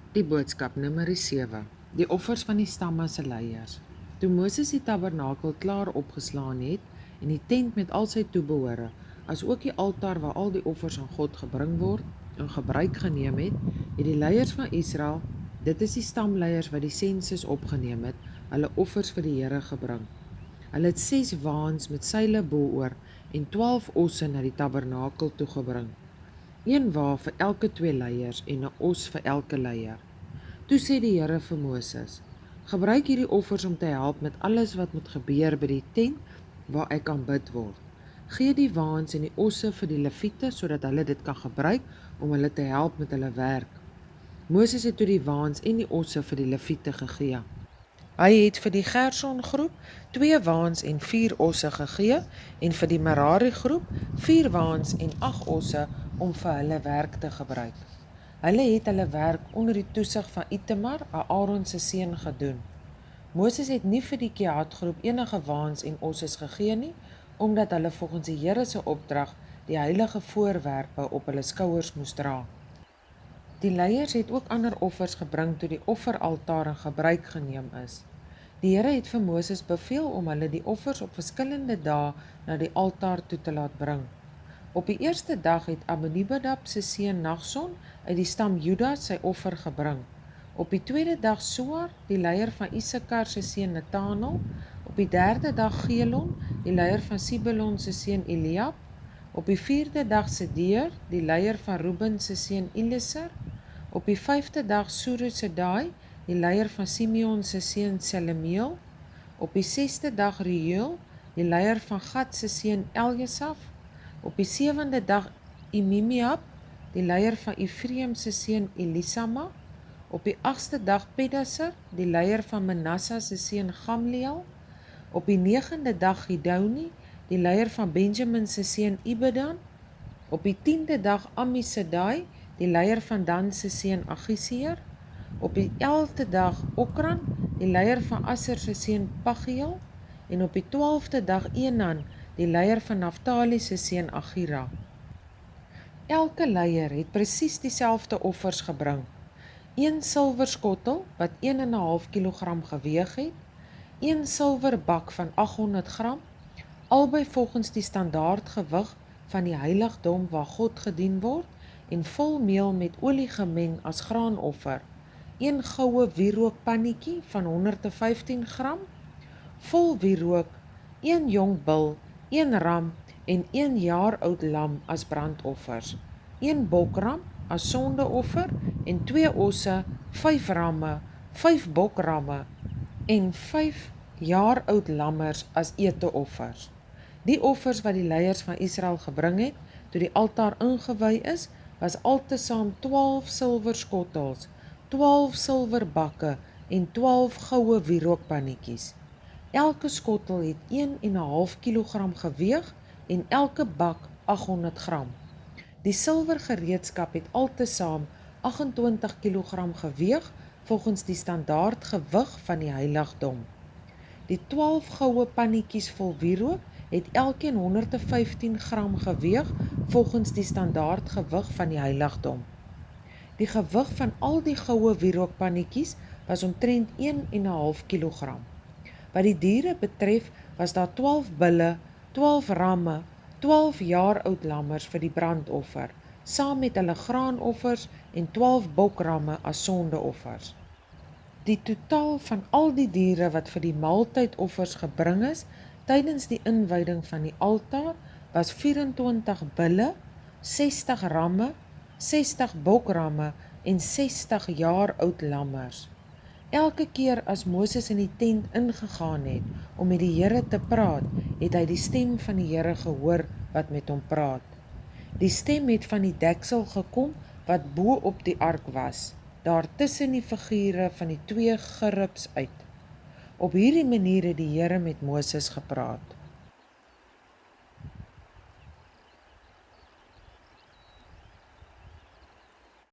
Die boodskap Numeri 7. Die offers van die stamme se leiers. Toe Moses die tabernakel klaar opgeslaan het en die tent met al sy toebehore, as ook die altaar waar al die offers aan God gebring word, in gebruik geneem het die leiers van Israel, dit is die stamleiers wat die sensus opgeneem het, hulle offers vir die Here gebring. Hulle het 6 waans met seile bo-oor en 12 osse na die tabernakel toe gebring. 1 wa vir elke 2 leiers en 'n os vir elke leier. Toe sê die Here vir Moses: "Gebruik hierdie offers om te help met alles wat moet gebeur by die tent waar ek aanbid word. Gee die waans en die osse vir die leviete sodat hulle dit kan gebruik om hulle te help met hulle werk." Moses het toe die waans en die osse vir die leviete gegee. Hy het vir die Gerson groep 2 waans en 4 osse gegee en vir die Merari groep 4 waans en 8 osse om vir hulle werk te gebruik. Hulle het hulle werk onder die toesig van Itamar, Aaron se seun, gedoen. Moses het nie vir die Kehat groep enige waans en osses gegee nie, omdat hulle volgens die Here se opdrag die heilige voorwerpe op hulle skouers moes dra. Die leiers het ook ander offers gebring toe die offeraltaar in gebruik geneem is. Die Here het vir Moses beveel om hulle die offers op verskillende dae na die altaar toe te laat bring. Op die eerste dag het Abinadab se seun Nagson uit die stam Juda sy offer gebring. Op die tweede dag Soar, die leier van Issachar se seun Nathanael. Op die derde dag Gelon, die leier van Sibelon se seun Eliab. Op die vierde dag Sedeur, die leier van Reuben se seun Elisur. Op die 5de dag Surisadai, die leier van Simeon se seun Selemiel. Op die 6de dag Reuel, die leier van Gad se seun Eljasaf. Op die 7de dag Imimiab, die leier van Ephraim se seun Elisama. Op die 8ste dag Pedasur, die leier van Manasseh se seun Gamliel. Op die 9de dag Gideoni, die leier van Benjamin se seun Ibedan. Op die 10de dag Amisadai, die leier van Dan se seun Agiseer. Op die 11de dag Okran, die leier van Asser se seun Pagiel. En op die 12de dag Enan, die leier van Naftali se seun Agira. Elke leier het presies dieselfde offers gebring. 1 silwer skottel wat 1,5 kg geweeg het, 1 silwer bak van 800 gram, albei volgens die standaard gewig van die heiligdom waar God gedien word, en vol meel met olie gemeng as graanoffer, 1 goue wierookpannetjie van 115 gram, vol wierook, 1 jong bul, 1 ram en 1 jaar oud lam as brandoffers, 1 bokram as sondeoffer en 2 osse, 5 ramme, 5 bokramme en 5 jaar oud lammers as eteoffers. Die offers wat die leiers van Israel gebring het, toe die altaar ingewy is, was altesaam 12 silwer skottels, 12 silwer bakke en 12 goue wierookpannetjies. Elke skottel het 1,5 kg geweeg en elke bak 800 gram. Die silwer gereedskap het altesaam 28 kg geweeg volgens die standaard gewig van die heiligdom. Die 12 goue pannetjies vol wierook het elkeen 115 gram geweeg volgens die standaard gewig van die heiligdom. Die gewig van al die goue wierookpannetjies was omtrent 1,5 kg. Wat die diere betref, was daar 12 bulle, 12 ramme, 12 jaar oud lammers vir die brandoffer, saam met hulle graanoffers en 12 bokramme as sondeoffers. Die totaal van al die diere wat vir die maaltydoffers gebring is, tydens die inwyding van die altaar, was 24 bulle, 60 ramme, 60 bokramme en 60 jaar oud lammers. Elke keer as Moses in die tent ingegaan het om met die Here te praat, het hy die stem van die Here gehoor wat met hom praat. Die stem het van die deksel gekom wat bo op die ark was, daar tussen die figure van die 2 gerubs uit. Op hierdie manier het die Here met Moses gepraat.